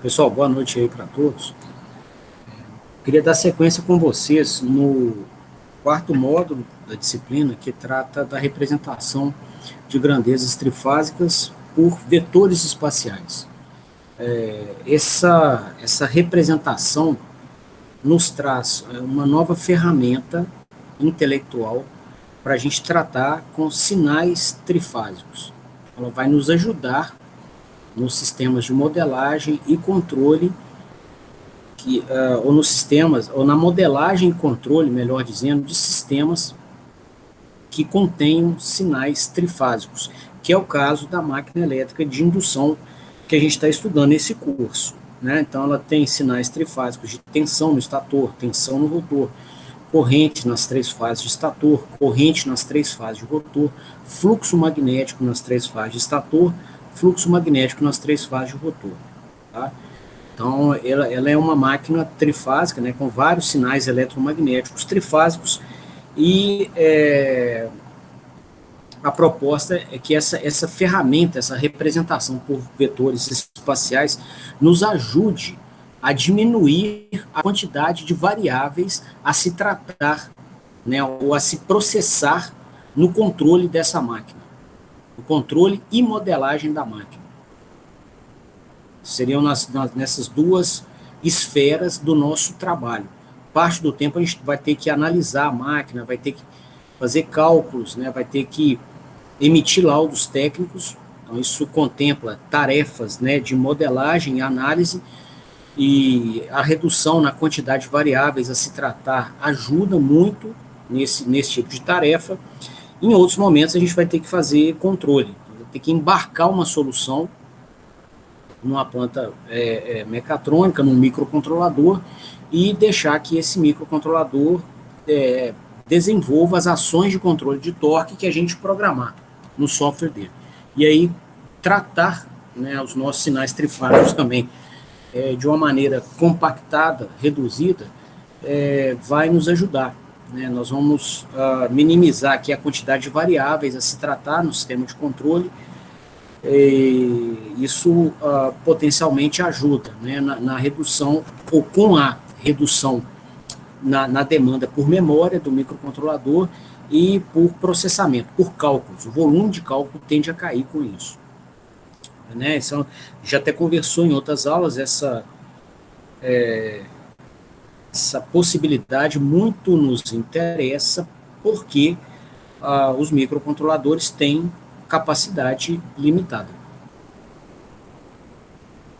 Pessoal, boa noite aí para todos. Queria dar sequência com vocês no quarto módulo da disciplina que trata da representação de grandezas trifásicas por vetores espaciais. Essa representação nos traz uma nova ferramenta intelectual para a gente tratar com sinais trifásicos. Ela vai nos ajudar nos sistemas de modelagem e controle, ou nos sistemas, ou na modelagem e controle, melhor dizendo, de sistemas que contenham sinais trifásicos, que é o caso da máquina elétrica de indução que a gente está estudando nesse curso. Né? Então, ela tem sinais trifásicos de tensão no estator, tensão no rotor, corrente nas três fases de estator, corrente nas três fases de rotor, fluxo magnético nas três fases de estator, fluxo magnético nas três fases de rotor. Tá? Então, ela é uma máquina trifásica, né, com vários sinais eletromagnéticos trifásicos, e a proposta é que essa ferramenta, essa representação por vetores espaciais, nos ajude a diminuir a quantidade de variáveis a se tratar, né, ou a se processar no controle dessa máquina, no controle e modelagem da máquina. Seriam nessas duas esferas do nosso trabalho. Parte do tempo a gente vai ter que analisar a máquina, vai ter que fazer cálculos, né, vai ter que emitir laudos técnicos. Então, isso contempla tarefas, né, de modelagem e análise, e a redução na quantidade de variáveis a se tratar ajuda muito nesse tipo de tarefa. Em outros momentos, a gente vai ter que fazer controle, vai ter que embarcar uma solução numa planta mecatrônica, num microcontrolador, e deixar que esse microcontrolador desenvolva as ações de controle de torque que a gente programar no software dele. E aí, tratar, né, os nossos sinais trifásicos também de uma maneira compactada, reduzida, vai nos ajudar. Né? Nós vamos minimizar aqui a quantidade de variáveis a se tratar no sistema de controle. Isso potencialmente ajuda, né, na redução, ou com a redução na demanda por memória do microcontrolador e por processamento, por cálculos. O volume de cálculo tende a cair com isso. Né? Então, já até conversou em outras aulas, essa possibilidade muito nos interessa, porque os microcontroladores têm capacidade limitada,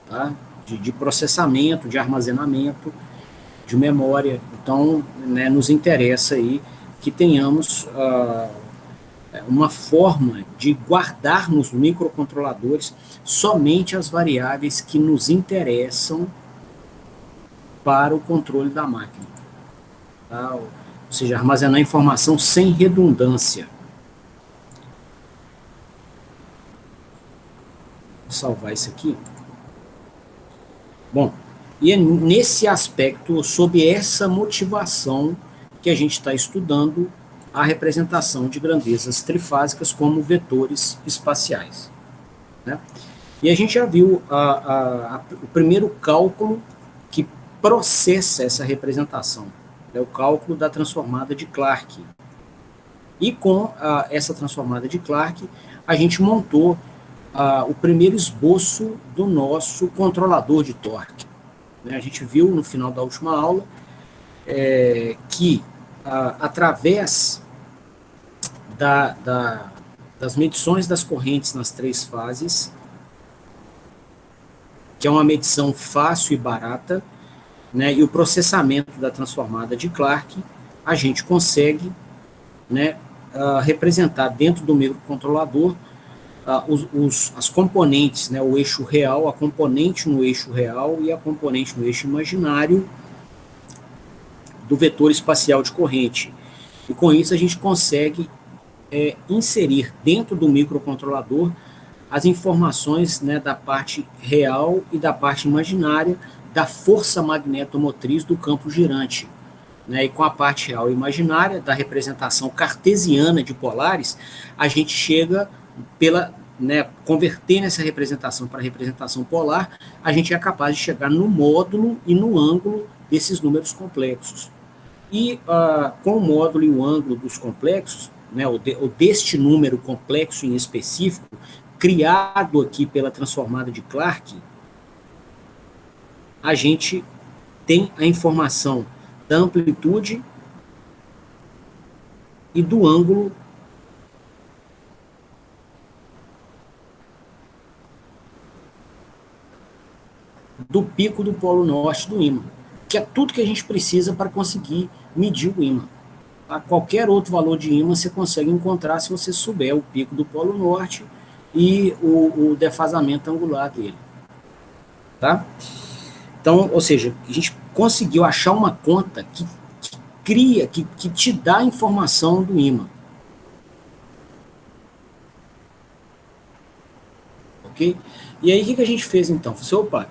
tá? de processamento, de armazenamento, de memória. Então, né, nos interessa aí que tenhamos uma forma de guardar nos microcontroladores somente as variáveis que nos interessam para o controle da máquina. Tá? Ou seja, armazenar informação sem redundância. Vou salvar isso aqui. Bom, e é nesse aspecto, sob essa motivação, que a gente está estudando a representação de grandezas trifásicas como vetores espaciais. Né? E a gente já viu o primeiro cálculo que processa essa representação, é o cálculo da transformada de Clarke. E com essa transformada de Clarke, a gente montou o primeiro esboço do nosso controlador de torque. Né? A gente viu no final da última aula que, através das medições das correntes nas três fases, que é uma medição fácil e barata, né, e o processamento da transformada de Clarke, a gente consegue, né, representar dentro do microcontrolador as componentes, né, o eixo real, a componente no eixo real e a componente no eixo imaginário do vetor espacial de corrente. E com isso a gente consegue inserir dentro do microcontrolador as informações, né, da parte real e da parte imaginária da força magnetomotriz do campo girante. Né, e com a parte real e imaginária da representação cartesiana de polares, a gente chega né, converter nessa representação para representação polar, a gente é capaz de chegar no módulo e no ângulo desses números complexos. E com o módulo e o ângulo dos complexos, né, ou deste número complexo em específico, criado aqui pela transformada de Clarke, a gente tem a informação da amplitude e do ângulo do pico do polo norte do ímã, que é tudo que a gente precisa para conseguir medir o ímã. A qualquer outro valor de ímã você consegue encontrar se você souber o pico do polo norte e o defasamento angular dele. Tá? Então, ou seja, a gente conseguiu achar uma conta que cria, que te dá a informação do ímã. Ok? E aí, o que a gente fez então? Falei, opa,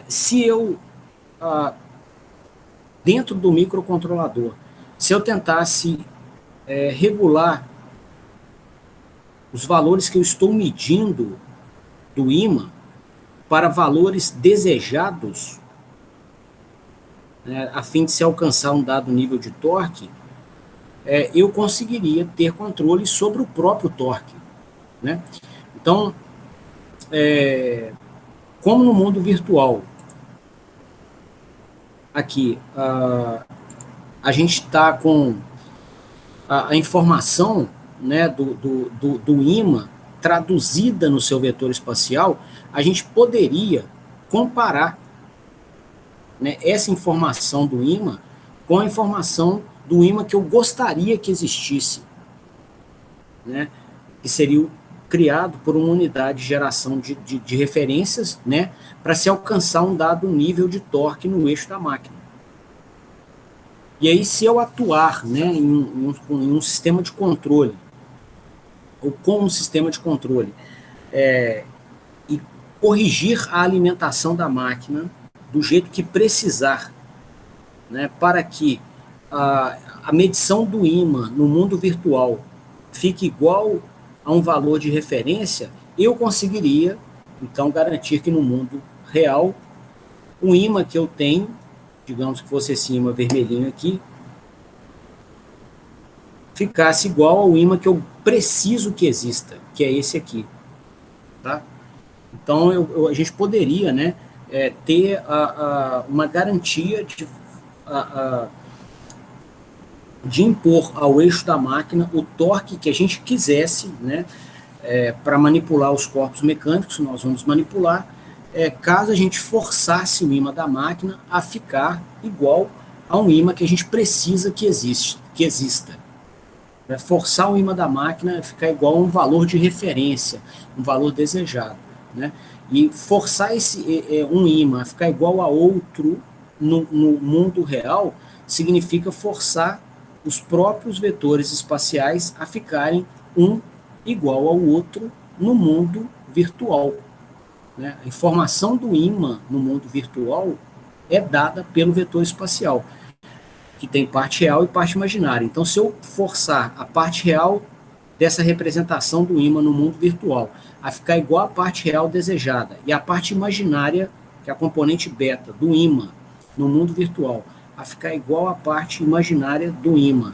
se eu, dentro do microcontrolador, se eu tentasse regular os valores que eu estou medindo do ímã para valores desejados, né, a fim de se alcançar um dado nível de torque, eu conseguiria ter controle sobre o próprio torque. Né? Então, como no mundo virtual, aqui, a gente está com a informação, né, do ímã traduzida no seu vetor espacial, a gente poderia comparar, né, essa informação do ímã com a informação do ímã que eu gostaria que existisse, né, que seria criado por uma unidade de geração de referências, né, para se alcançar um dado nível de torque no eixo da máquina. E aí, se eu atuar, né, em um sistema de controle, ou com um sistema de controle, e corrigir a alimentação da máquina do jeito que precisar, né, para que a medição do ímã no mundo virtual fique igual a um valor de referência, eu conseguiria, então, garantir que no mundo real, o ímã que eu tenho, digamos que fosse esse ímã vermelhinho aqui, ficasse igual ao ímã que eu preciso que exista, que é esse aqui. Tá? Então, a gente poderia, né, ter uma garantia de impor ao eixo da máquina o torque que a gente quisesse, né, para manipular os corpos mecânicos que nós vamos manipular, caso a gente forçasse o ímã da máquina a ficar igual a um ímã que a gente precisa que exista. Forçar o ímã da máquina a ficar igual a um valor de referência, um valor desejado. Né? E forçar um ímã a ficar igual a outro no mundo real significa forçar os próprios vetores espaciais a ficarem um igual ao outro no mundo virtual. Né? A informação do ímã no mundo virtual é dada pelo vetor espacial, que tem parte real e parte imaginária. Então, se eu forçar a parte real dessa representação do ímã no mundo virtual a ficar igual à parte real desejada, e a parte imaginária, que é a componente beta do ímã no mundo virtual, a ficar igual à parte imaginária do ímã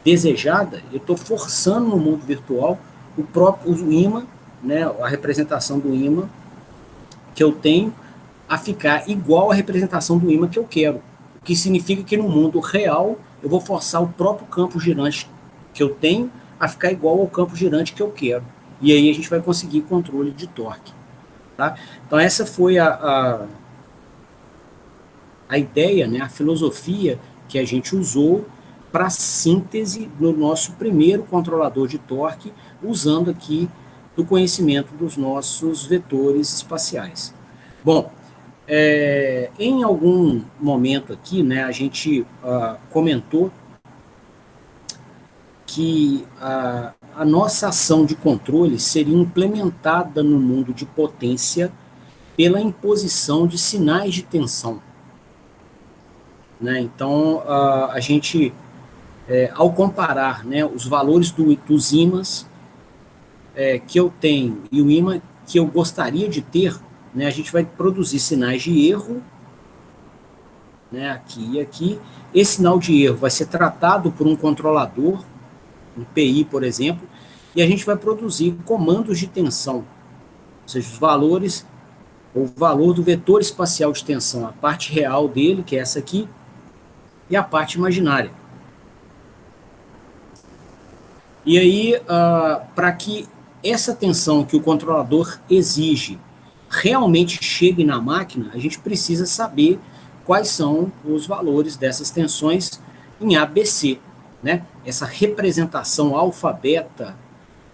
desejada, eu estou forçando no mundo virtual o ímã, né, a representação do ímã que eu tenho, a ficar igual à representação do ímã que eu quero. O que significa que no mundo real eu vou forçar o próprio campo girante que eu tenho a ficar igual ao campo girante que eu quero. E aí a gente vai conseguir controle de torque. Tá? Então essa foi a ideia, né, a filosofia que a gente usou para a síntese do nosso primeiro controlador de torque, usando aqui do conhecimento dos nossos vetores espaciais. Bom, em algum momento aqui, né, a gente comentou que a nossa ação de controle seria implementada no mundo de potência pela imposição de sinais de tensão. Né? Então, a gente, ao comparar, né, os valores dos ímãs que eu tenho e o ímã que eu gostaria de ter, né, a gente vai produzir sinais de erro, né, aqui e aqui. Esse sinal de erro vai ser tratado por um controlador, um PI, por exemplo, e a gente vai produzir comandos de tensão, ou seja, os valores, o valor do vetor espacial de tensão, a parte real dele, que é essa aqui, e a parte imaginária. E aí, para que essa tensão que o controlador exige realmente chegue na máquina, a gente precisa saber quais são os valores dessas tensões em ABC, né? Essa representação alfabeta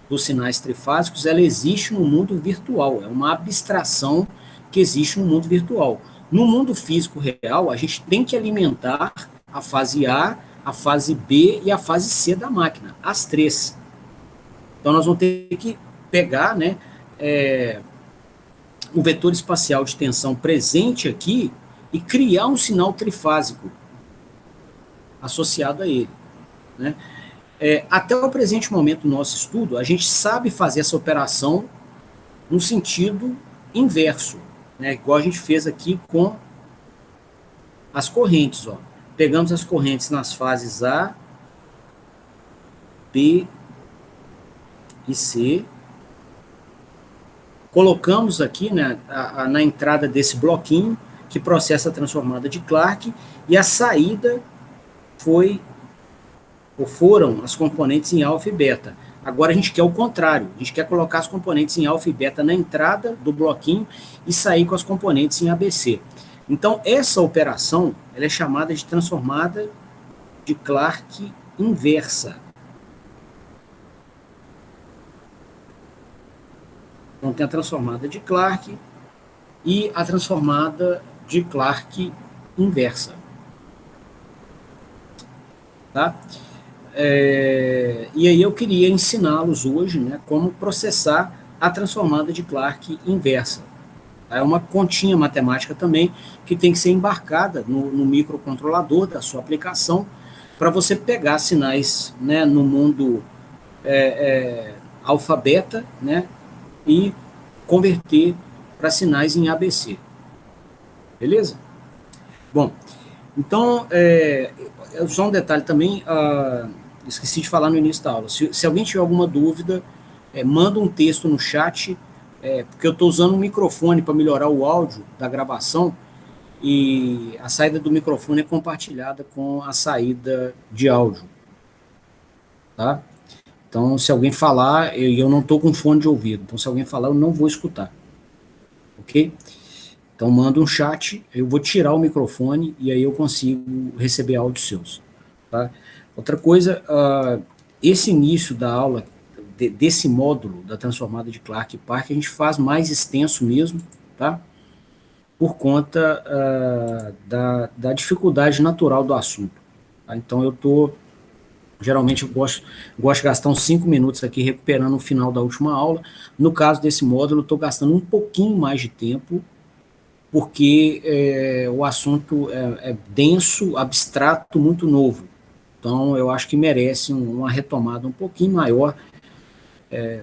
dos sinais trifásicos, ela existe no mundo virtual, é uma abstração que existe no mundo virtual. No mundo físico real, a gente tem que alimentar a fase a fase B e a fase C da máquina, as três. Então nós vamos ter que pegar, né, o vetor espacial de tensão presente aqui e criar um sinal trifásico associado a ele, né? Até o presente momento do nosso estudo, a gente sabe fazer essa operação no sentido inverso, né? Igual a gente fez aqui com as correntes. Ó. Pegamos as correntes nas fases A, B e C, colocamos aqui, né, na entrada desse bloquinho que processa a transformada de Clark, e a saída foram as componentes em alfa e beta. Agora a gente quer o contrário, a gente quer colocar as componentes em alfa e beta na entrada do bloquinho e sair com as componentes em ABC. Então essa operação ela é chamada de transformada de Clark inversa. Então tem a transformada de Clark e a transformada de Clark inversa. Tá? E aí eu queria ensiná-los hoje, né, como processar a transformada de Clark inversa. É uma continha matemática também que tem que ser embarcada no microcontrolador da sua aplicação para você pegar sinais, né, no mundo alfa-beta, né, e converter para sinais em ABC. Beleza? Bom, então, só um detalhe também, esqueci de falar no início da aula. Se alguém tiver alguma dúvida, manda um texto no chat, porque eu estou usando um microfone para melhorar o áudio da gravação e a saída do microfone é compartilhada com a saída de áudio. Tá? Então, se alguém falar, eu não estou com fone de ouvido, então se alguém falar, eu não vou escutar. Ok? Então, manda um chat, eu vou tirar o microfone e aí eu consigo receber áudios seus. Tá? Outra coisa, esse início da aula, desse módulo da transformada de Clark e Park, a gente faz mais extenso mesmo, tá? Por conta da dificuldade natural do assunto. Tá? Então, geralmente eu gosto de gastar uns 5 minutos aqui recuperando o final da última aula. No caso desse módulo, eu estou gastando um pouquinho mais de tempo, porque o assunto é denso, abstrato, muito novo. Então, eu acho que merece uma retomada um pouquinho maior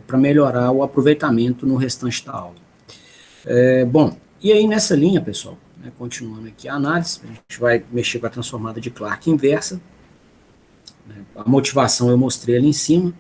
para melhorar o aproveitamento no restante da aula. Bom, e aí nessa linha, pessoal, né, continuando aqui a análise, a gente vai mexer com a transformada de Clark inversa. Né, a motivação eu mostrei ali em cima.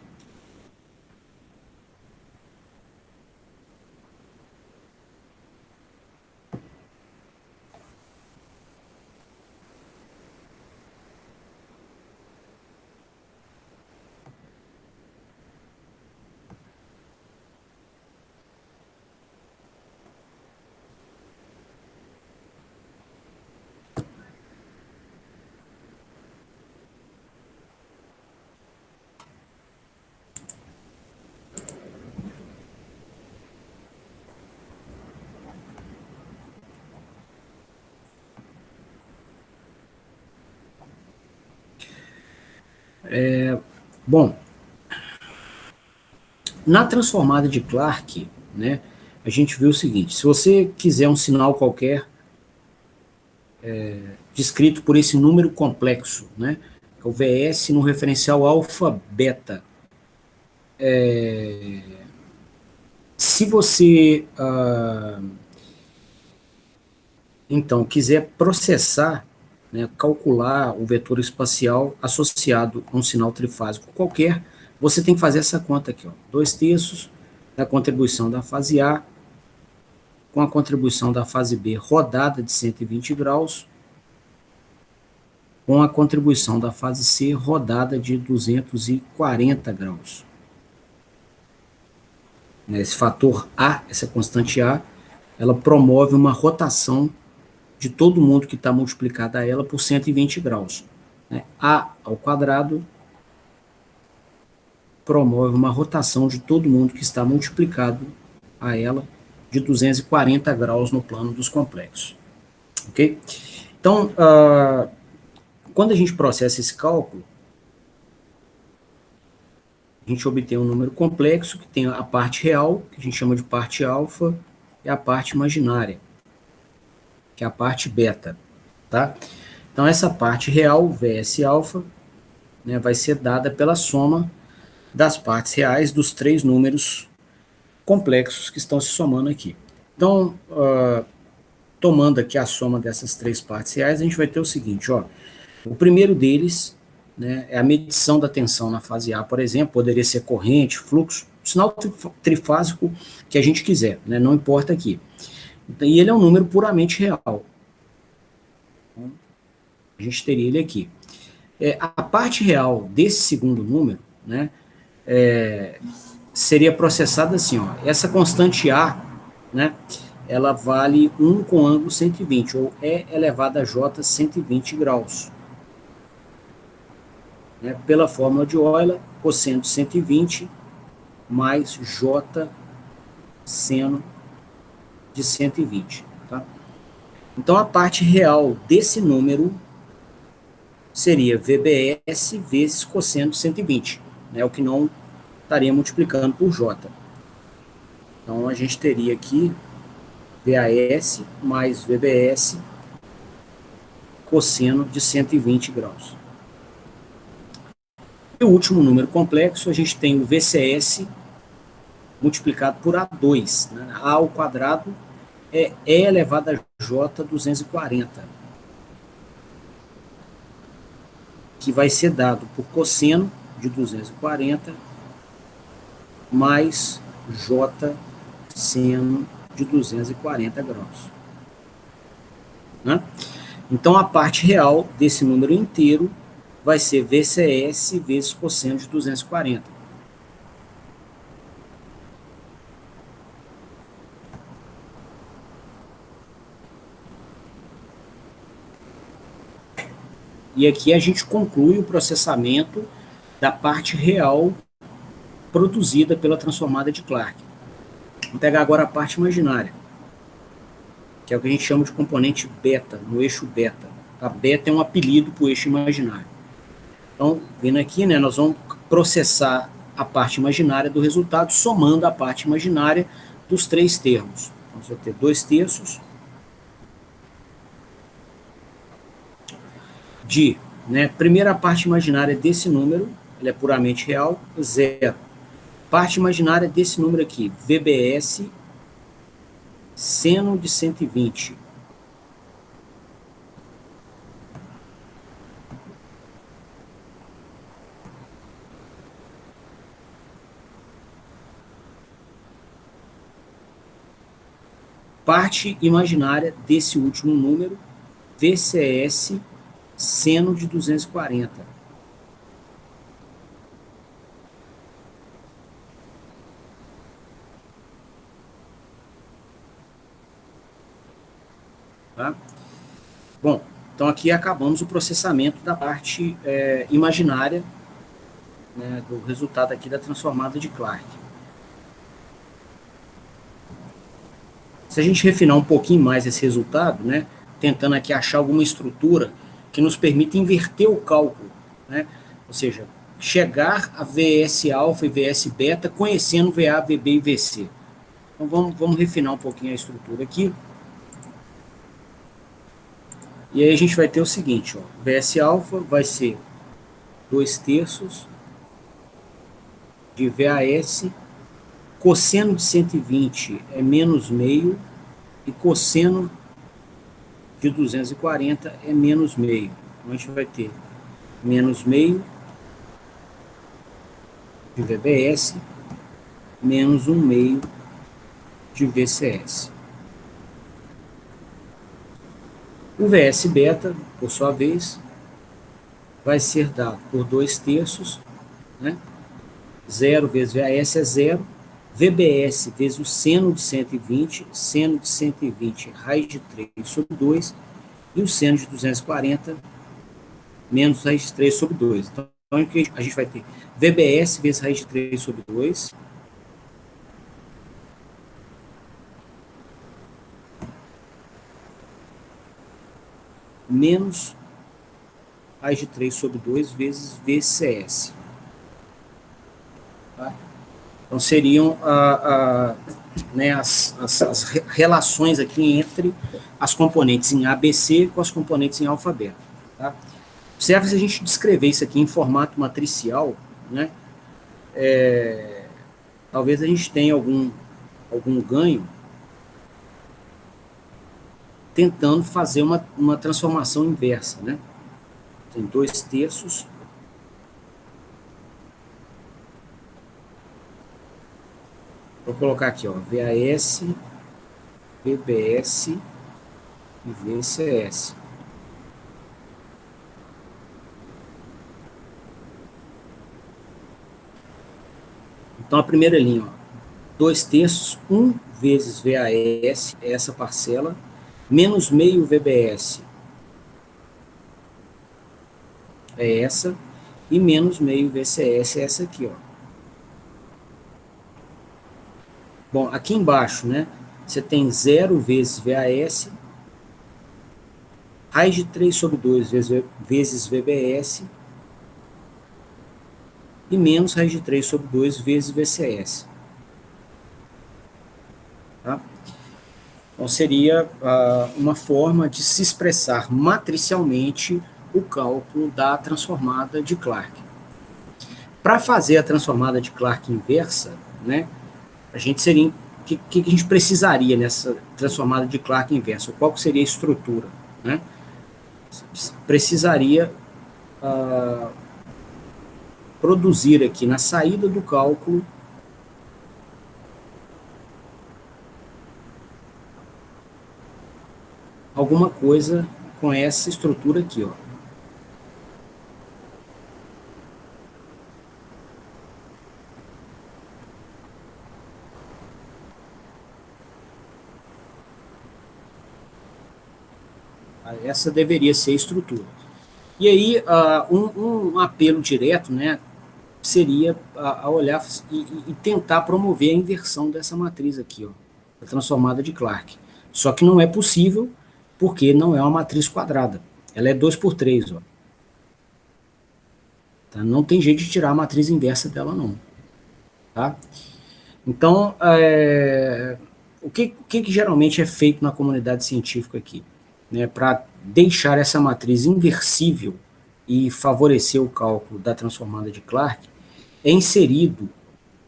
Bom, na transformada de Clark, né, a gente viu o seguinte: se você quiser um sinal qualquer descrito por esse número complexo, né, que é o VS no referencial alfa-beta, Se você, então, quiser processar, né, calcular o vetor espacial associado a um sinal trifásico qualquer, você tem que fazer essa conta aqui, ó, 2/3 da contribuição da fase A com a contribuição da fase B rodada de 120 graus, com a contribuição da fase C rodada de 240 graus. Esse fator A, essa constante A, ela promove uma rotação de todo mundo que está multiplicado a ela por 120 graus. A ao quadrado promove uma rotação de todo mundo que está multiplicado a ela de 240 graus no plano dos complexos. Ok? Então, quando a gente processa esse cálculo, a gente obtém um número complexo que tem a parte real, que a gente chama de parte alfa, e a parte imaginária, que é a parte beta. Tá? Então, essa parte real, VS alfa, né, vai ser dada pela soma das partes reais dos três números complexos que estão se somando aqui. Então, tomando aqui a soma dessas três partes reais, a gente vai ter o seguinte, ó, o primeiro deles, né, é a medição da tensão na fase A, por exemplo, poderia ser corrente, fluxo, sinal trifásico que a gente quiser, né, não importa aqui. E ele é um número puramente real. A gente teria ele aqui. A parte real desse segundo número, né, seria processada assim, ó, essa constante A, né, ela vale 1 com ângulo 120, ou E elevado a J 120 graus. Né, pela fórmula de Euler, cosseno de 120 mais J seno de 120. Tá? Então, a parte real desse número seria VBS vezes cosseno de 120, né, o que não estaria multiplicando por J. Então, a gente teria aqui VAS mais VBS cosseno de 120 graus. E o último número complexo, a gente tem o VCS multiplicado por A2. Né? A ao quadrado é E elevado a J 240, que vai ser dado por cosseno de 240 mais J seno de 240 graus. Né? Então, a parte real desse número inteiro vai ser VCS vezes cosseno de 240. E aqui a gente conclui o processamento da parte real produzida pela transformada de Clarke. Vamos pegar agora a parte imaginária, que é o que a gente chama de componente beta, no eixo beta. A beta é um apelido para o eixo imaginário. Então, vindo aqui, né, nós vamos processar a parte imaginária do resultado, somando a parte imaginária dos três termos. Então, você vai ter 2/3 de, né, primeira parte imaginária desse número, ele é puramente real, 0. Parte imaginária desse número aqui, VBS, seno de 120. Parte imaginária desse último número, VCS, seno de 240. Tá? Bom, então aqui acabamos o processamento da parte imaginária, né, do resultado aqui da transformada de Clarke. Se a gente refinar um pouquinho mais esse resultado, né, tentando aqui achar alguma estrutura que nos permita inverter o cálculo, né, ou seja, chegar a VS alfa e VS beta conhecendo VA, VB e VC. Então vamos refinar um pouquinho a estrutura aqui. E aí a gente vai ter o seguinte, ó, VS alfa vai ser 2/3 de VAS cosseno de 120 é menos meio, e cosseno de 240 é menos meio. Então, a gente vai ter menos meio de VBS menos 1 meio de VCS. O VS beta, por sua vez, vai ser dado por 2/3, né? 0 vezes VAS é 0, VBS vezes o seno de 120, seno de 120 raiz de 3 sobre 2, e o seno de 240 menos raiz de 3 sobre 2. Então, a gente vai ter VBS vezes raiz de 3 sobre 2, menos raiz de 3 sobre 2 vezes VCS. Tá? Então, seriam né, as relações aqui entre as componentes em ABC com as componentes em alfa beta. Tá? Observe se a gente descrever isso aqui em formato matricial, né, talvez a gente tenha algum ganho tentando fazer uma transformação inversa, né? Tem 2/3. Vou colocar aqui, ó, VAS, VBS e VCS. Então, a primeira linha, ó, 2/3, 1 vezes VAS, é essa parcela, menos meio VBS, é essa, e menos meio VCS é essa aqui, ó. Bom, aqui embaixo, né, você tem 0 vezes VAS, raiz de 3 sobre 2 vezes VBS, e menos raiz de 3 sobre 2 vezes VCS. Tá? Então, seria uma forma de se expressar matricialmente o cálculo da transformada de Clark. Para fazer a transformada de Clark inversa, né, a gente seria... O que a gente precisaria nessa transformada de Clark inversa? Qual seria a estrutura? Né? Precisaria produzir aqui na saída do cálculo alguma coisa com essa estrutura aqui, ó. Essa deveria ser a estrutura. E aí, um apelo direto, né, seria a olhar e tentar promover a inversão dessa matriz aqui, ó, a transformada de Clark. Só que não é possível, porque não é uma matriz quadrada. Ela é 2/3, ó. Tá? Não tem jeito de tirar a matriz inversa dela, não. Tá? Então, o que geralmente é feito na comunidade científica aqui? Né, para deixar essa matriz inversível e favorecer o cálculo da transformada de Clark, é inserido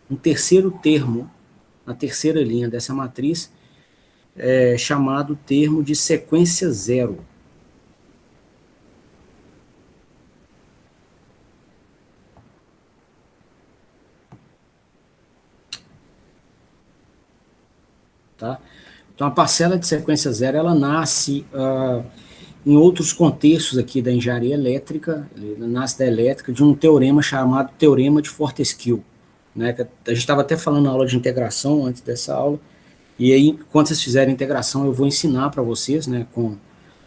um terceiro termo na terceira linha dessa matriz, chamado termo de sequência zero. Tá? Então, a parcela de sequência zero, ela nasce em outros contextos aqui da engenharia elétrica, nasce da elétrica, de um teorema chamado Teorema de Fortescue. Né? A gente estava até falando na aula de integração, antes dessa aula, e aí, quando vocês fizerem a integração, eu vou ensinar para vocês, né, com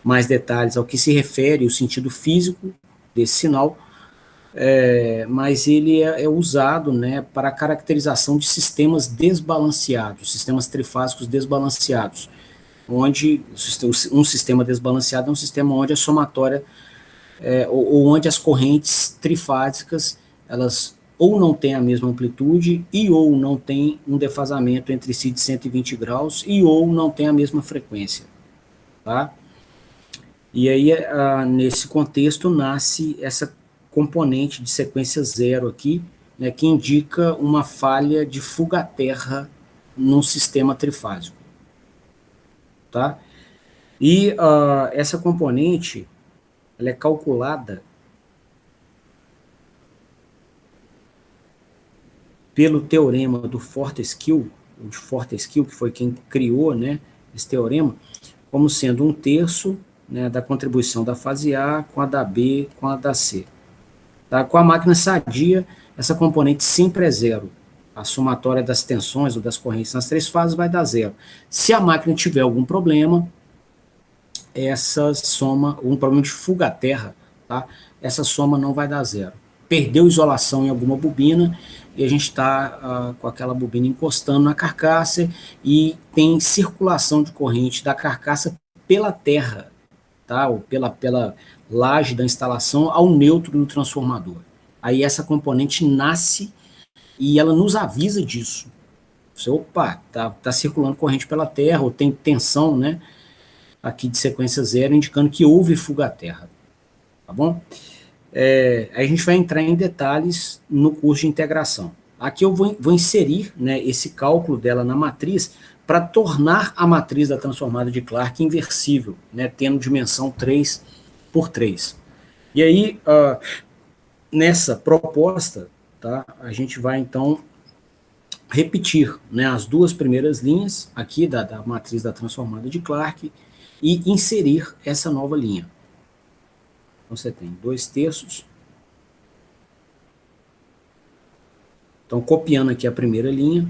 mais detalhes ao que se refere o sentido físico desse sinal, mas ele é usado, né, para a caracterização de sistemas desbalanceados, sistemas trifásicos desbalanceados, onde um sistema desbalanceado é um sistema onde a somatória, ou onde as correntes trifásicas, elas ou não têm a mesma amplitude, e ou não tem um defasamento entre si de 120 graus, e ou não tem a mesma frequência. Tá? E aí, nesse contexto, nasce essa componente de sequência zero aqui, né, que indica uma falha de fuga-terra no sistema trifásico. Tá? E essa componente ela é calculada pelo teorema do Fortescue, que foi quem criou, né, esse teorema, como sendo 1/3, né, da contribuição da fase A com a da B com a da C. Tá? Com a máquina sadia, essa componente sempre é zero. A somatória das tensões ou das correntes nas três fases vai dar zero. Se a máquina tiver algum problema, essa soma, um problema de fuga-terra, tá? Essa soma não vai dar zero. Perdeu isolação em alguma bobina e a gente está com aquela bobina encostando na carcaça e tem circulação de corrente da carcaça pela terra, tá? Ou pela laje da instalação ao neutro do transformador. Aí essa componente nasce e ela nos avisa disso. Você, opa, tá circulando corrente pela terra, ou tem tensão, né? Aqui de sequência zero, indicando que houve fuga-terra. Tá bom? Aí a gente vai entrar em detalhes no curso de integração. Aqui eu vou inserir, né, esse cálculo dela na matriz para tornar a matriz da transformada de Clark inversível, né, tendo dimensão 3 por 3. E aí, nessa proposta, tá, a gente vai então repetir, né, as duas primeiras linhas aqui da matriz da transformada de Clark e inserir essa nova linha. Então você tem 2/3. Então, copiando aqui a primeira linha,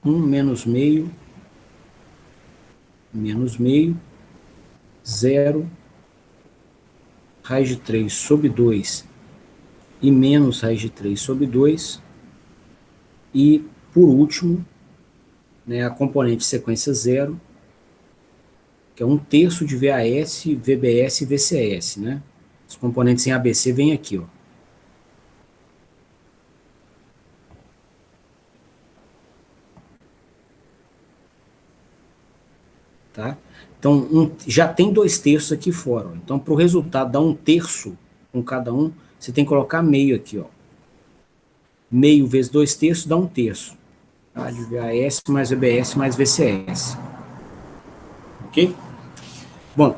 1 menos meio, 0, raiz de 3 sobre 2 e menos raiz de 3 sobre 2. E, por último, né, a componente sequência 0, que é 1/3 de VAS, VBS e VCS. Né? Os componentes em ABC vêm aqui. Ó. Tá? Então, já tem 2/3 aqui fora. Ó. Então, para o resultado dar 1/3 com cada um, você tem que colocar meio aqui. Ó. Meio vezes 2/3 dá 1/3. Tá? De VAS mais VBS mais VCS. Ok? Bom,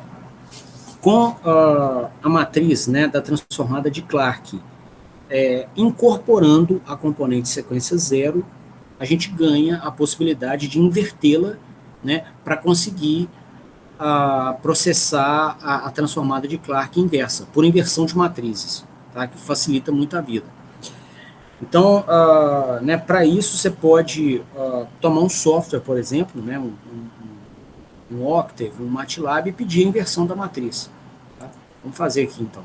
com a matriz, né, da transformada de Clark, incorporando a componente sequência 0, a gente ganha a possibilidade de invertê-la, né, para conseguir processar a transformada de Clark inversa, por inversão de matrizes, tá, que facilita muito a vida. Então, né, para isso você pode tomar um software, por exemplo, né, um Octave, um MATLAB e pedir a inversão da matriz. Tá? Vamos fazer aqui então.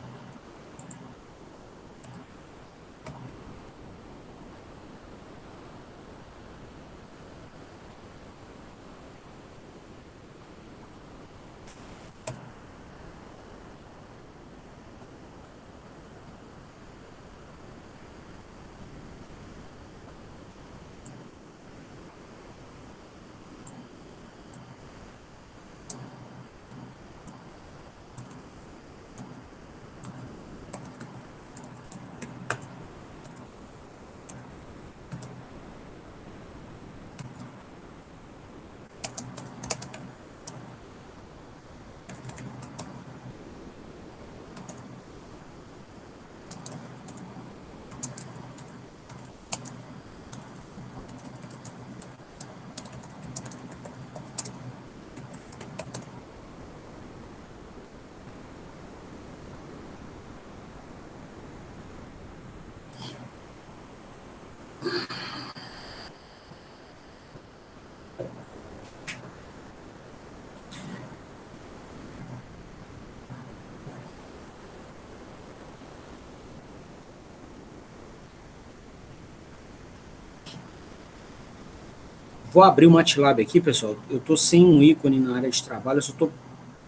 Vou abrir o MATLAB aqui, pessoal. Eu estou sem um ícone na área de trabalho, eu só estou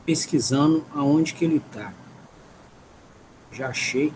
pesquisando aonde que ele está. Já achei.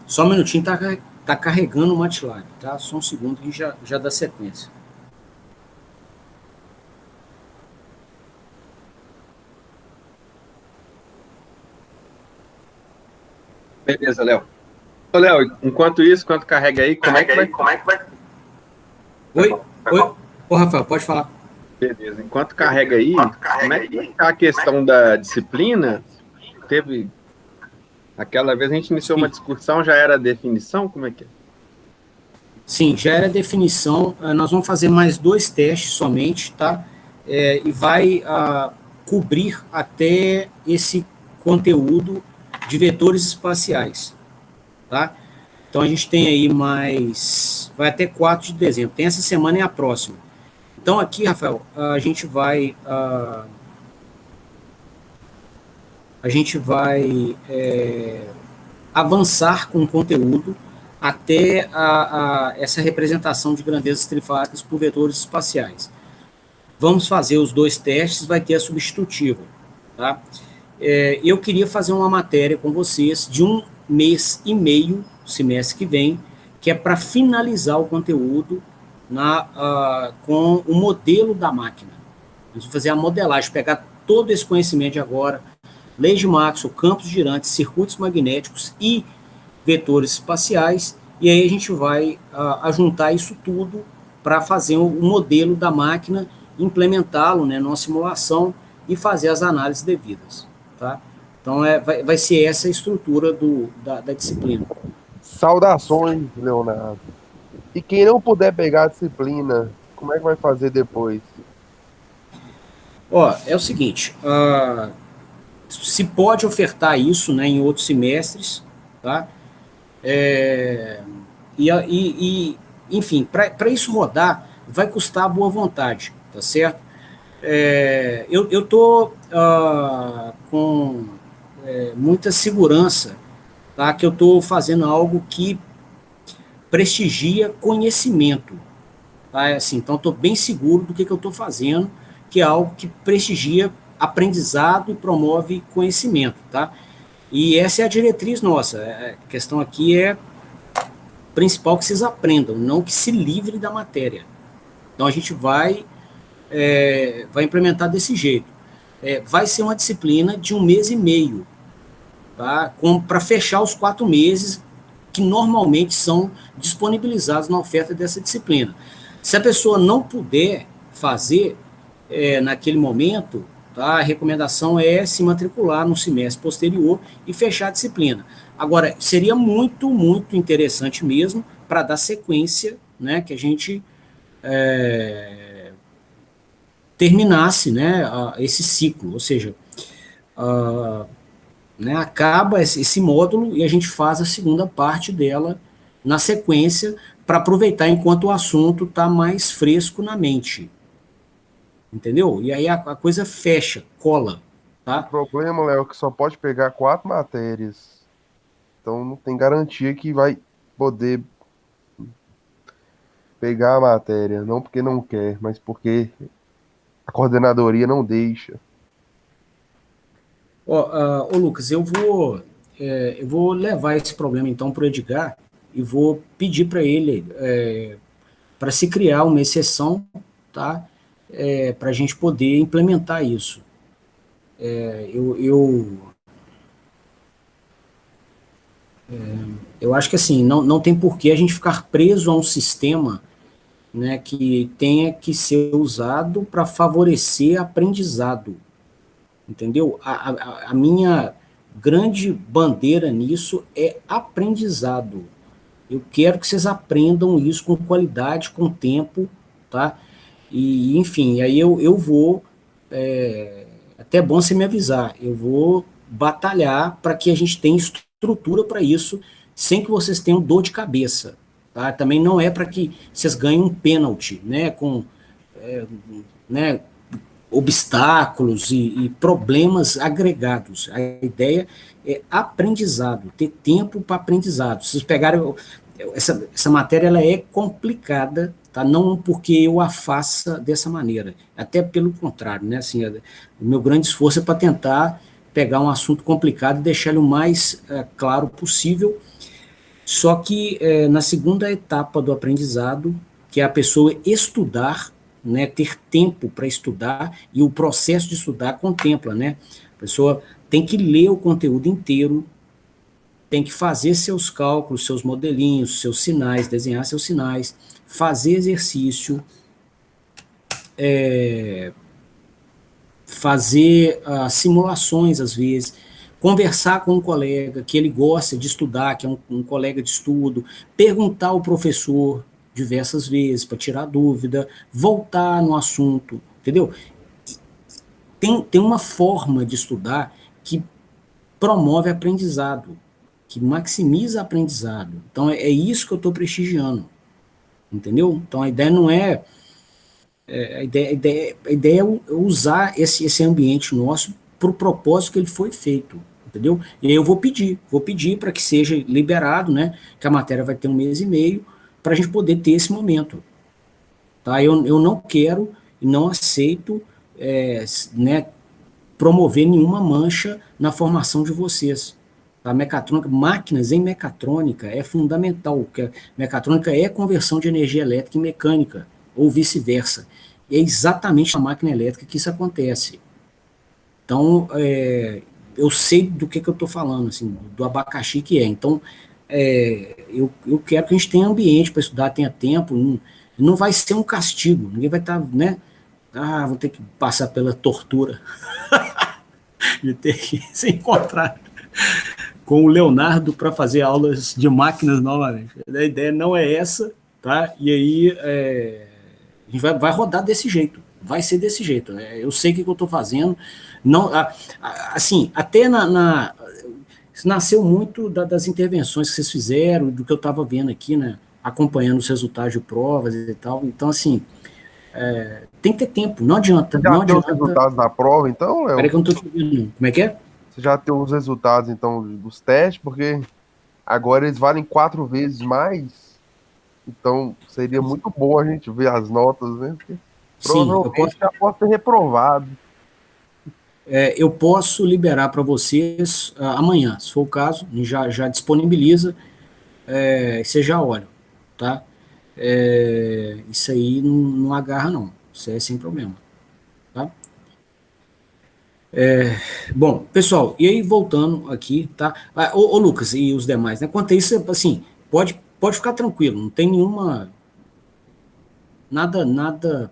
Só um minutinho, tá carregando o MATLAB, tá? Só um segundo que já dá sequência. Beleza, Léo. Ô, Léo, enquanto isso, enquanto carrega aí, como é que vai... Oi? Oi? Ô, Rafael, pode falar. Beleza, enquanto carrega aí, como é que vai ficar a questão da disciplina? Teve... Aquela vez a gente iniciou Sim. uma discussão, já era definição? Como é que é? Sim, já era definição. Nós vamos fazer mais 2 testes somente, tá? E vai cobrir até esse conteúdo de vetores espaciais, tá? Então a gente tem aí mais, vai até 4 de dezembro. Tem essa semana e a próxima. Então aqui, Rafael, a gente vai avançar com o conteúdo até essa representação de grandezas trifáticas por vetores espaciais. Vamos fazer os 2 testes, vai ter a substitutiva. Tá? Eu queria fazer uma matéria com vocês de 1 mês e meio, semestre que vem, que é para finalizar o conteúdo com o modelo da máquina. Nós vamos fazer a modelagem, pegar todo esse conhecimento de agora, leis de Maxwell, campos girantes, circuitos magnéticos e vetores espaciais, e aí a gente vai ajuntar isso tudo para fazer um modelo da máquina, implementá-lo, né, numa simulação e fazer as análises devidas. Tá? Então, vai ser essa a estrutura da disciplina. Saudações, Leonardo. E quem não puder pegar a disciplina, como é que vai fazer depois? Ó, é o seguinte, se pode ofertar isso, né, em outros semestres, tá? Enfim, para isso rodar, vai custar a boa vontade, tá certo? Eu estou com muita segurança, tá, que eu estou fazendo algo que prestigia conhecimento. Tá? Assim, então, estou bem seguro do que eu estou fazendo, que é algo que prestigia aprendizado e promove conhecimento. Tá? E essa é a diretriz nossa. A questão aqui é principal que vocês aprendam, não que se livre da matéria. Então, a gente vai implementar desse jeito. Vai ser uma disciplina de 1 mês e meio, tá? Para fechar os 4 meses que normalmente são disponibilizados na oferta dessa disciplina. Se a pessoa não puder fazer naquele momento, tá? A recomendação é se matricular no semestre posterior e fechar a disciplina. Agora, seria muito, muito interessante mesmo para dar sequência, né, que a gente terminasse, né, esse ciclo, ou seja, né, acaba esse módulo e a gente faz a segunda parte dela na sequência para aproveitar enquanto o assunto está mais fresco na mente. Entendeu? E aí a coisa fecha, cola. O Tá? problema, Léo, é que só pode pegar 4 matérias. Então não tem garantia que vai poder pegar a matéria. Não porque não quer, mas porque a coordenadoria não deixa. Ô, Lucas, eu vou levar esse problema então para o Edgar e vou pedir para ele para se criar uma exceção, tá? Para a gente poder implementar isso. Eu acho que assim, não tem por que a gente ficar preso a um sistema, né, que tenha que ser usado para favorecer aprendizado, entendeu? A minha grande bandeira nisso é aprendizado. Eu quero que vocês aprendam isso com qualidade, com tempo, tá? E, enfim, aí eu vou, até bom você me avisar, eu vou batalhar para que a gente tenha estrutura para isso, sem que vocês tenham dor de cabeça, tá? Também não é para que vocês ganhem um pênalti, né, com, né, obstáculos e problemas agregados. A ideia é aprendizado, ter tempo para aprendizado. Se vocês pegarem essa matéria, ela é complicada, tá? Não porque eu a faça dessa maneira, até pelo contrário, né? Assim, o meu grande esforço é para tentar pegar um assunto complicado e deixar ele o mais claro possível. Só que na segunda etapa do aprendizado, que é a pessoa estudar, né, ter tempo para estudar, e o processo de estudar contempla, né? A pessoa tem que ler o conteúdo inteiro, tem que fazer seus cálculos, seus modelinhos, seus sinais, desenhar seus sinais, fazer exercício, fazer simulações às vezes, conversar com um colega que ele gosta de estudar, que é um colega de estudo, perguntar ao professor diversas vezes para tirar dúvida, voltar no assunto, entendeu? Tem uma forma de estudar que promove aprendizado, que maximiza aprendizado. Então é isso que eu estou prestigiando, entendeu? Então a ideia não é a ideia é usar esse ambiente nosso para o propósito que ele foi feito, entendeu? E aí eu vou pedir para que seja liberado, né, que a matéria vai ter 1 mês e meio, para a gente poder ter esse momento. Tá? Eu não quero e não aceito né, promover nenhuma mancha na formação de vocês. A mecatrônica, máquinas em mecatrônica é fundamental, porque mecatrônica é conversão de energia elétrica em mecânica, ou vice-versa. E é exatamente na máquina elétrica que isso acontece. Então, eu sei do que eu estou falando, assim, do abacaxi que é. Então, eu quero que a gente tenha ambiente para estudar, tenha tempo, não vai ser um castigo, ninguém vai estar, né? Vou ter que passar pela tortura de ter que se encontrar com o Leonardo para fazer aulas de máquinas novamente. A ideia não é essa, tá? E aí a gente vai rodar desse jeito, vai ser desse jeito. Eu sei o que eu estou fazendo. Não, assim, até isso nasceu muito das intervenções que vocês fizeram, do que eu estava vendo aqui, né? Acompanhando os resultados de provas e tal. Então, assim, tem que ter tempo, não adianta. Já tem os resultados da prova, então, Léo? Peraí que eu não estou te ouvindo. Como é que é? Você já tem os resultados, então, dos testes, porque agora eles valem 4 vezes mais. Então, seria muito bom a gente ver as notas, né? Porque provavelmente já posso ter reprovado. Eu posso liberar para vocês amanhã, se for o caso, já disponibiliza, você já olha, tá? Isso aí não agarra, não. Isso é sem problema, tá? Bom, pessoal, e aí voltando aqui, tá? Ô Lucas e os demais, né? Quanto a isso, assim, pode ficar tranquilo, não tem nada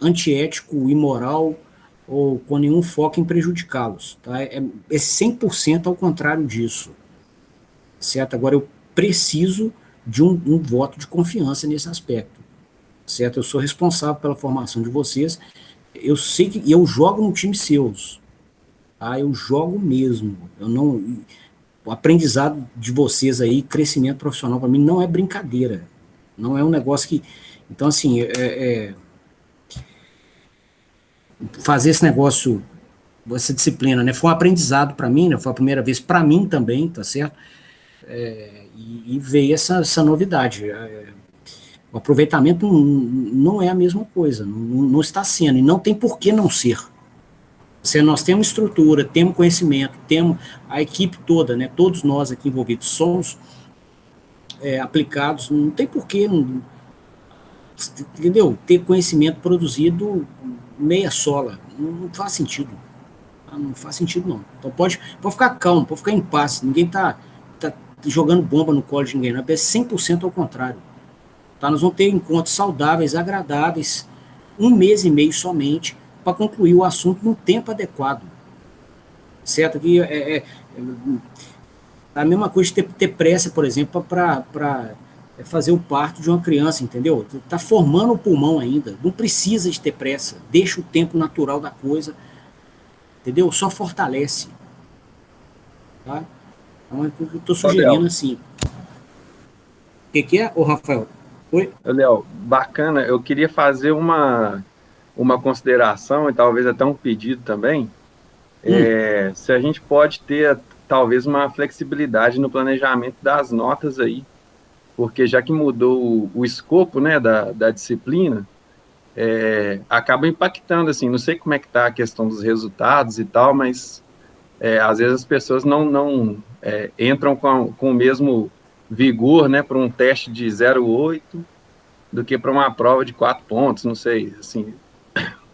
antiético, imoral ou com nenhum foco em prejudicá-los, tá? É 100% ao contrário disso, certo? Agora eu preciso de um voto de confiança nesse aspecto, certo? Eu sou responsável pela formação de vocês, eu sei que eu jogo no time seus, tá? Eu jogo mesmo, o aprendizado de vocês aí, crescimento profissional para mim não é brincadeira, não é um negócio que, então assim, fazer esse negócio, essa disciplina, né, foi um aprendizado para mim, né, foi a primeira vez para mim também, tá certo? E veio essa novidade. O aproveitamento não é a mesma coisa, não está sendo, e não tem por que não ser. Nós temos estrutura, temos conhecimento, temos a equipe toda, né, todos nós aqui envolvidos somos aplicados, não tem por que, entendeu? Ter conhecimento produzido meia sola, não faz sentido. Não faz sentido, não. Então pode ficar calmo, pode ficar em paz, ninguém tá jogando bomba no colo de ninguém, não, é 100% ao contrário. Tá? Nós vamos ter encontros saudáveis, agradáveis, 1 mês e meio somente, para concluir o assunto num tempo adequado. Certo? Que a mesma coisa de ter pressa, por exemplo, para fazer o parto de uma criança, entendeu? Está formando o pulmão ainda, não precisa de ter pressa, deixa o tempo natural da coisa, entendeu? Só fortalece. Tá? Então, eu estou sugerindo assim. O que é, ô Rafael? Oi? Léo, bacana, eu queria fazer uma consideração e talvez até um pedido também. Se a gente pode ter talvez uma flexibilidade no planejamento das notas aí, porque já que mudou o escopo, né, da disciplina, acaba impactando, assim, não sei como é que está a questão dos resultados e tal, mas às vezes as pessoas não entram com o mesmo vigor, né, para um teste de 0,8 do que para uma prova de 4 pontos, não sei, assim,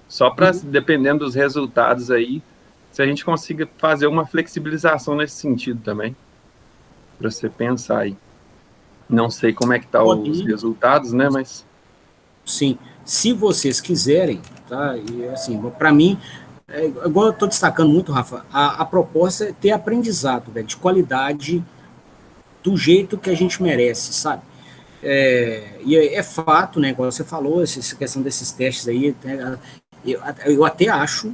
só para, dependendo dos resultados aí, se a gente consiga fazer uma flexibilização nesse sentido também, para você pensar aí. Não sei como é que tá os resultados, né, mas... Sim, se vocês quiserem, tá, e assim, para mim, igual eu estou destacando muito, Rafa, a proposta é ter aprendizado, velho, de qualidade, do jeito que a gente merece, sabe? E é fato, né, igual você falou, essa questão desses testes aí, eu até acho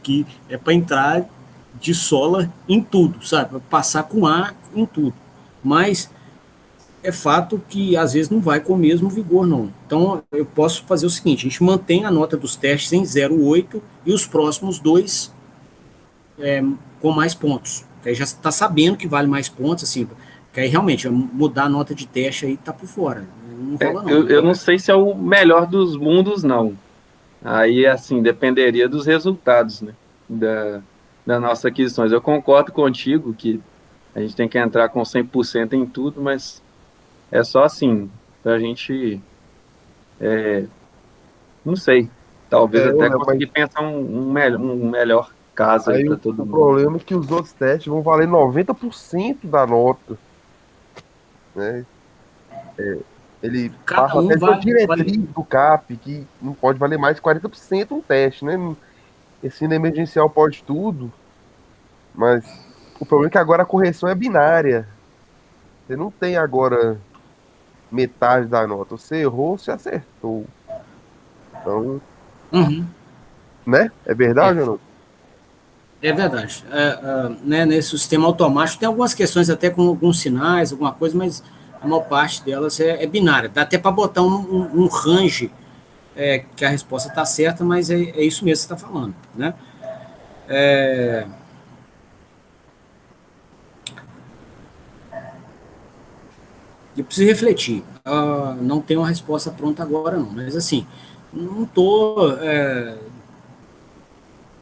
que é para entrar de sola em tudo, sabe? Passar com A em tudo. Mas é fato que às vezes não vai com o mesmo vigor, não. Então eu posso fazer o seguinte: a gente mantém a nota dos testes em 0,8 e os próximos dois com mais pontos. Que aí já está sabendo que vale mais pontos, assim, que aí realmente mudar a nota de teste aí tá por fora. Não rola, não. Eu não sei se é o melhor dos mundos, não. Aí, assim, dependeria dos resultados, né, da nossas aquisições. Eu concordo contigo que a gente tem que entrar com 100% em tudo, mas é só assim, pra gente, não sei, talvez até conseguir pensar um melhor caso aí Aí para o todo mundo. problema é que os outros testes vão valer 90% da nota, né? Ele Cada passa um até pela vale diretriz do CAP, que não pode valer mais de 40% um teste, né? Ensino emergencial pode tudo, mas o problema é que agora a correção é binária. Você não tem agora metade da nota. Você errou, você acertou. Então, Uhum. né? É verdade ou não? É verdade. Né, nesse sistema automático tem algumas questões até com alguns sinais, alguma coisa, mas a maior parte delas é binária. Dá até para botar um range que a resposta está certa, mas é isso mesmo que você está falando. Né? Eu preciso refletir. Não tenho uma resposta pronta agora, não. Mas assim, não estou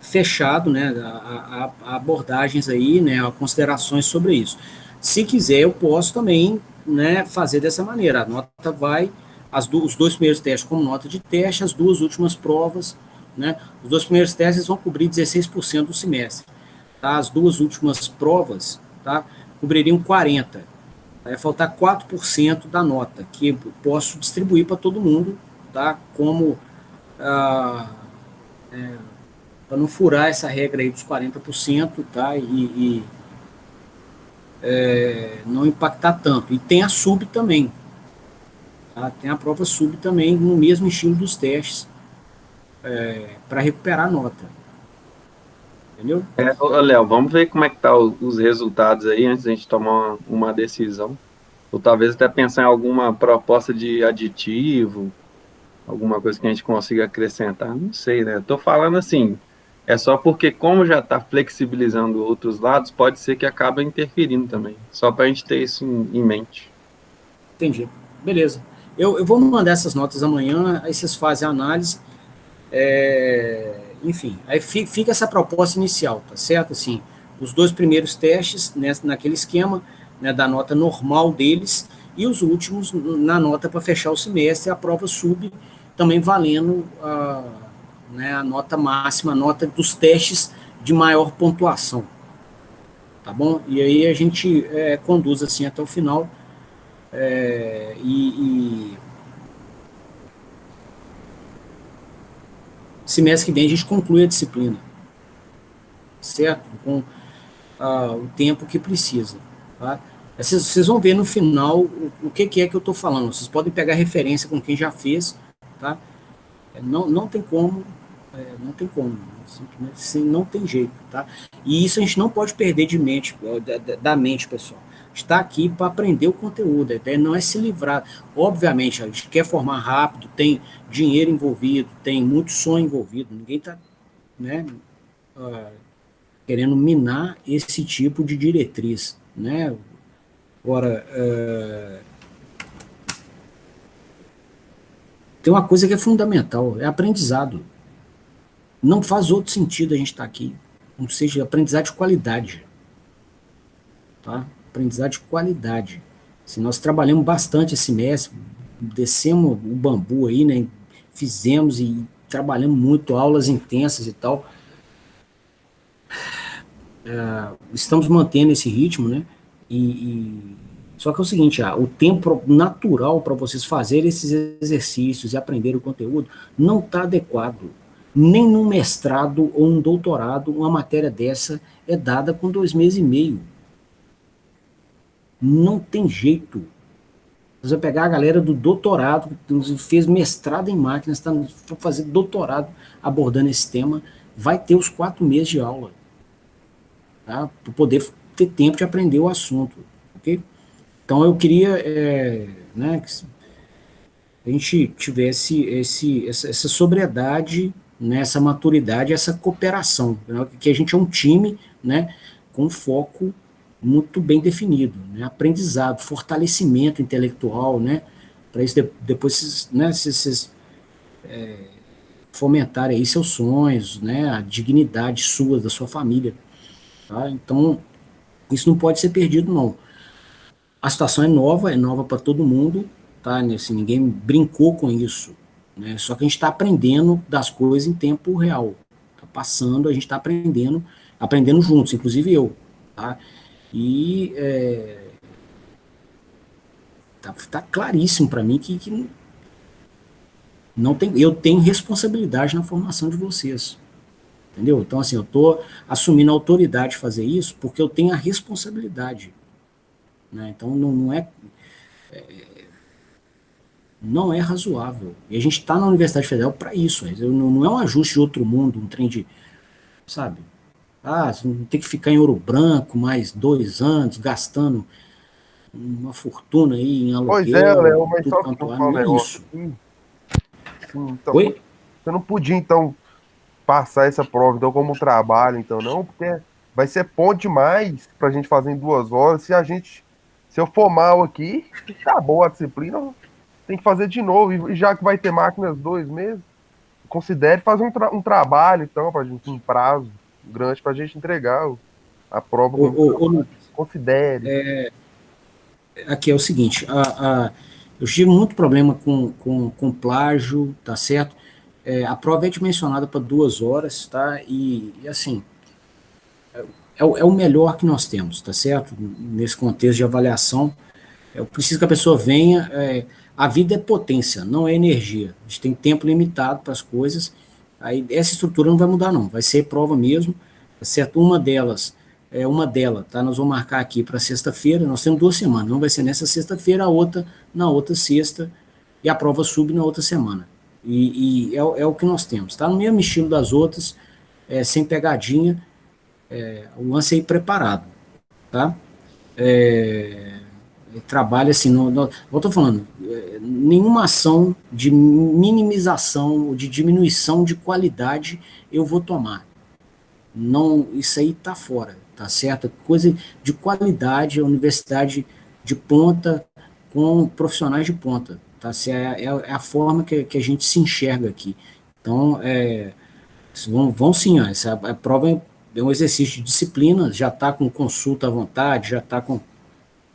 fechado, né, a abordagens aí, né, a considerações sobre isso. Se quiser, eu posso também, né, fazer dessa maneira. A nota vai, os dois primeiros testes como nota de teste, as duas últimas provas, né, os dois primeiros testes vão cobrir 16% do semestre. Tá? As duas últimas provas, tá, cobririam 40%. Vai faltar 4% da nota, que eu posso distribuir para todo mundo, tá, como... para não furar essa regra aí dos 40%, tá? Não impactar tanto. E tem a sub também. Tá? Tem a prova sub também, no mesmo estilo dos testes, para recuperar a nota. Entendeu? Léo, vamos ver como é que tá os resultados aí antes da gente tomar uma decisão. Ou talvez até pensar em alguma proposta de aditivo, alguma coisa que a gente consiga acrescentar. Não sei, né? Estou falando assim, é só porque como já está flexibilizando outros lados, pode ser que acabe interferindo também. Só para a gente ter isso em mente. Entendi. Beleza. Eu vou mandar essas notas amanhã, aí vocês fazem a análise. Enfim, aí fica essa proposta inicial, tá certo? Assim, os dois primeiros testes, né, naquele esquema, né, da nota normal deles, e os últimos na nota para fechar o semestre, a prova sub também valendo né, a nota máxima, a nota dos testes de maior pontuação. Tá bom? E aí a gente conduz assim até o final. Semestre que vem a gente conclui a disciplina, certo? Com o tempo que precisa. Tá? Vocês vão ver no final o que é que eu estou falando. Vocês podem pegar referência com quem já fez. Tá? Não tem como. Não tem como. Simplesmente assim, não tem jeito. Tá? E isso a gente não pode perder de mente, da mente, pessoal. Está aqui para aprender o conteúdo, a ideia não é se livrar. Obviamente, a gente quer formar rápido, tem dinheiro envolvido, tem muito sonho envolvido, ninguém está, né, querendo minar esse tipo de diretriz. Né? Agora, tem uma coisa que é fundamental, é aprendizado. Não faz outro sentido a gente estar aqui, não seja aprendizado de qualidade. Tá? aprendizado de qualidade. Assim, nós trabalhamos bastante esse semestre, descemos o bambu aí, né? Fizemos e trabalhamos muito, aulas intensas e tal. Estamos mantendo esse ritmo, né? Só que é o seguinte, o tempo natural para vocês fazerem esses exercícios e aprender o conteúdo não está adequado. Nem num mestrado ou um doutorado, uma matéria dessa é dada com 2 meses e meio. Não tem jeito. Você vai pegar a galera do doutorado, que fez mestrado em máquinas, está fazer doutorado abordando esse tema, vai ter os 4 meses de aula, tá? Para poder ter tempo de aprender o assunto, ok? Então eu queria, né, que a gente tivesse essa sobriedade, né, essa maturidade, essa cooperação, né, que a gente é um time, né, com foco muito bem definido, né, aprendizado, fortalecimento intelectual, né, para isso depois, né, vocês fomentarem aí seus sonhos, né, a dignidade sua, da sua família, tá? Então, isso não pode ser perdido, não. A situação é nova para todo mundo, tá? Assim, ninguém brincou com isso, né? Só que a gente está aprendendo das coisas em tempo real. Tá passando, a gente está aprendendo juntos, inclusive eu, tá? E tá claríssimo para mim que não tem, eu tenho responsabilidade na formação de vocês, entendeu? Então, assim, eu estou assumindo a autoridade de fazer isso porque eu tenho a responsabilidade, né? Então, não é razoável. E a gente está na Universidade Federal para isso. Não é um ajuste de outro mundo, um trem de, sabe? Você não tem que ficar em Ouro Branco mais 2 anos, gastando uma fortuna aí em Pois é, aluguel, Léo, mas tudo só que quanto eu há, falo um não é negócio isso. aqui. Sim, então, Oi? você não podia, então, passar essa prova, então, como trabalho, então, não, porque vai ser ponto demais pra gente fazer em 2 horas. Se eu for mal aqui, acabou a disciplina, tem que fazer de novo. E já que vai ter máquinas 2 meses, considere fazer um trabalho, então, pra gente, um prazo grande pra gente entregar a prova com Lucas, considere. aqui é o seguinte, eu tive muito problema com plágio, tá certo? A prova é dimensionada para 2 horas, tá? E assim, é o melhor que nós temos, tá certo? Nesse contexto de avaliação, eu preciso que a pessoa venha. A vida é potência, não é energia. A gente tem tempo limitado para as coisas. Aí essa estrutura não vai mudar, não. Vai ser prova mesmo, tá certo? Uma dela, tá? Nós vamos marcar aqui para sexta-feira. Nós temos 2 semanas. Não vai ser nessa sexta-feira, a outra na outra sexta e a prova sube na outra semana. E é o que nós temos, tá? No mesmo estilo das outras, sem pegadinha. O lance aí preparado, tá? Trabalha assim, eu estou falando, nenhuma ação de minimização, de diminuição de qualidade eu vou tomar. Não, isso aí está fora, tá certo? Coisa de qualidade, a universidade de ponta com profissionais de ponta, tá certo? É a forma que a gente se enxerga aqui. Então, vão sim, ó, essa a prova é um exercício de disciplina, já está com consulta à vontade, já está com,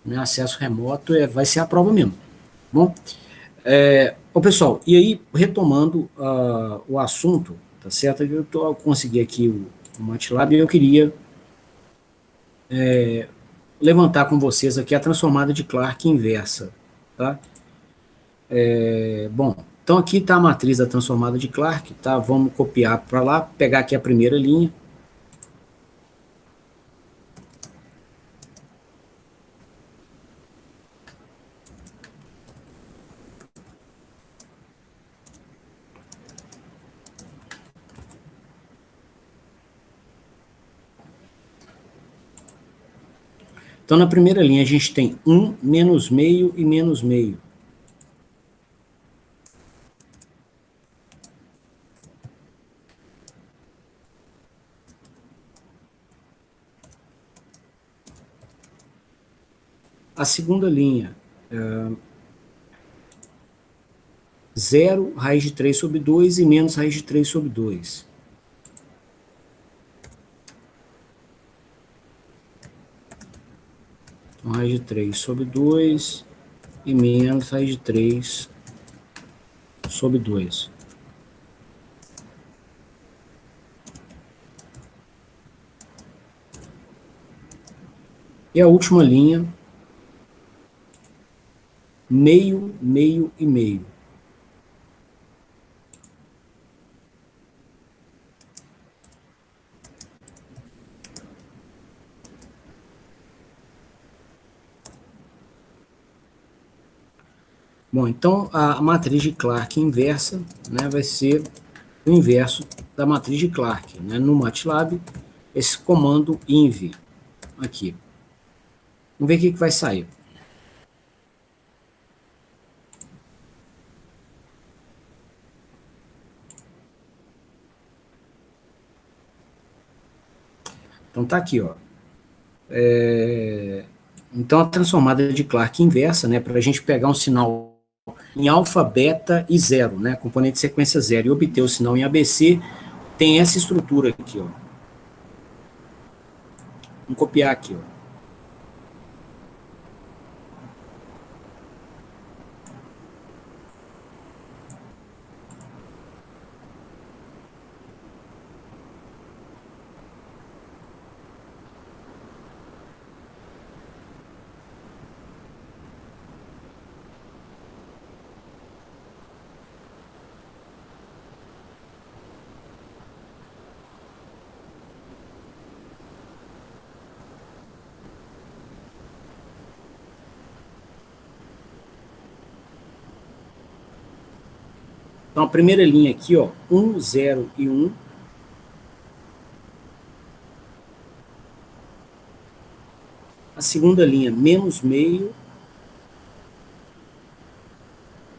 né, acesso remoto, vai ser a prova mesmo. Bom, pessoal, e aí, retomando o assunto, tá certo? Eu consegui aqui o MATLAB e eu queria levantar com vocês aqui a transformada de Clark inversa, tá? Bom, então aqui está a matriz da transformada de Clark, tá? Vamos copiar para lá, pegar aqui a primeira linha. Então, na primeira linha, a gente tem 1, menos meio e menos meio. A segunda linha, 0, raiz de 3 sobre 2 e menos raiz de 3 sobre 2. Então, raiz de 3 sobre 2 e menos raiz de 3 sobre 2. E a última linha, meio, meio e meio. Bom, então a matriz de Clark inversa, né, vai ser o inverso da matriz de Clark. Né? No MATLAB, esse comando inv aqui. Vamos ver o que vai sair. Então tá aqui, ó. Então a transformada de Clark inversa, né, para a gente pegar um sinal em alfa, beta e zero, né, componente de sequência zero, e obter o sinal em ABC, tem essa estrutura aqui, ó. Vamos copiar aqui, ó. Então a primeira linha aqui, ó, 1, 0 e 1. A segunda linha, menos meio,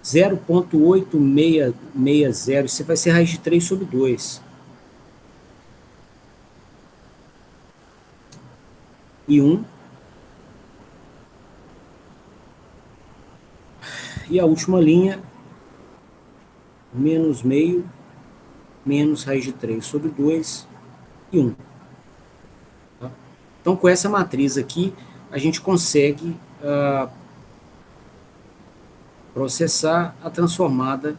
0,8660, isso vai ser raiz de 3 sobre 2. E 1. E a última linha, menos meio, menos raiz de 3 sobre 2 e 1. Tá? Então, com essa matriz aqui, a gente consegue processar a transformada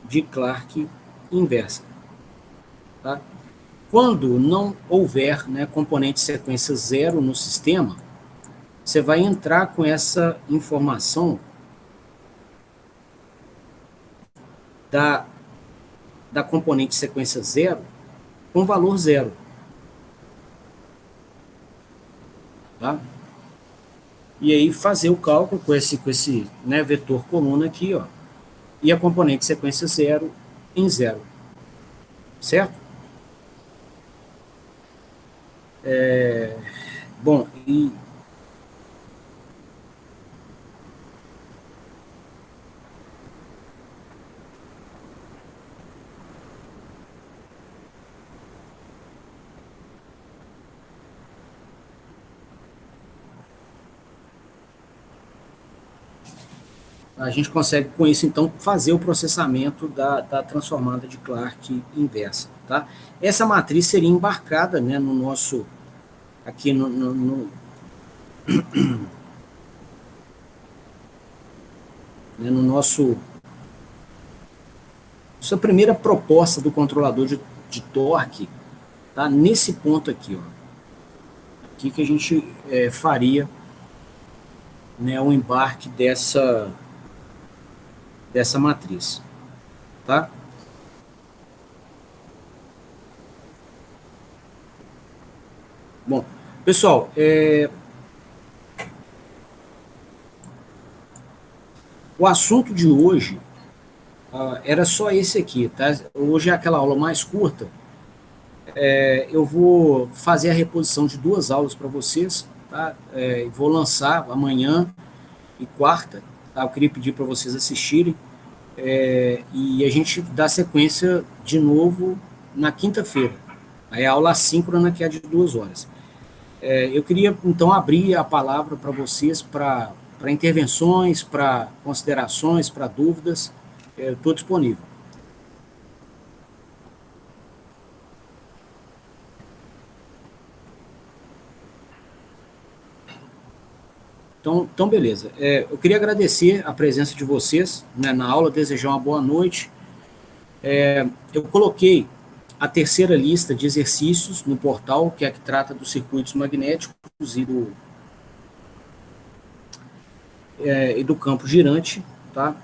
de Clark inversa. Tá? Quando não houver, né, componente sequência zero no sistema, você vai entrar com essa informação da componente sequência zero com valor zero. Tá? E aí fazer o cálculo com esse né, vetor coluna aqui, ó, e a componente sequência zero em zero. Certo? Bom, e a gente consegue, com isso, então, fazer o processamento da transformada de Clark inversa. Tá? Essa matriz seria embarcada, né, no nosso, aqui né, no nosso, essa primeira proposta do controlador de torque, tá? Nesse ponto aqui, ó. Aqui que a gente faria, né, o embarque dessa matriz. Tá? Bom, pessoal, o assunto de hoje era só esse aqui, tá? Hoje é aquela aula mais curta. Eu vou fazer a reposição de 2 aulas para vocês, tá? Vou lançar amanhã e quarta, tá? Eu queria pedir para vocês assistirem, e a gente dá sequência de novo na quinta-feira. Aí a aula assíncrona, que é de 2 horas. Eu queria, então, abrir a palavra para vocês, para intervenções, para considerações, para dúvidas. Estou disponível. Então beleza. Eu queria agradecer a presença de vocês, né, na aula, desejar uma boa noite. Eu coloquei a terceira lista de exercícios no portal, que é a que trata dos circuitos magnéticos e do campo girante, tá?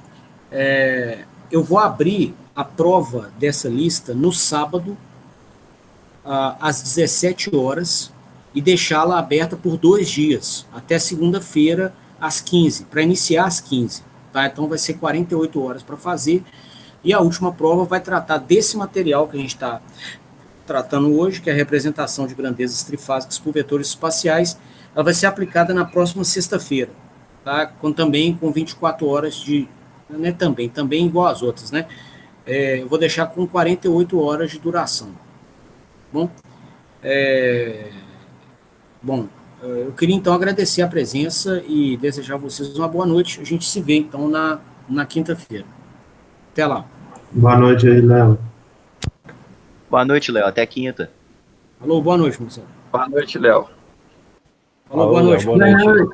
Eu vou abrir a prova dessa lista no sábado, às 17 horas, e deixá-la aberta por 2 dias, até segunda-feira, às 15, para iniciar às 15. Tá? Então vai ser 48 horas para fazer, e a última prova vai tratar desse material que a gente está tratando hoje, que é a representação de grandezas trifásicas por vetores espaciais. Ela vai ser aplicada na próxima sexta-feira, tá? Também com 24 horas de... Né, também igual às outras, né? Eu vou deixar com 48 horas de duração. Bom, eu queria então agradecer a presença e desejar a vocês uma boa noite. A gente se vê então na quinta-feira. Até lá. Boa noite aí, Léo. Boa noite, Léo. Até quinta. Alô, boa noite, Marcelo. Boa noite, Léo. Alô, boa noite. Boa noite.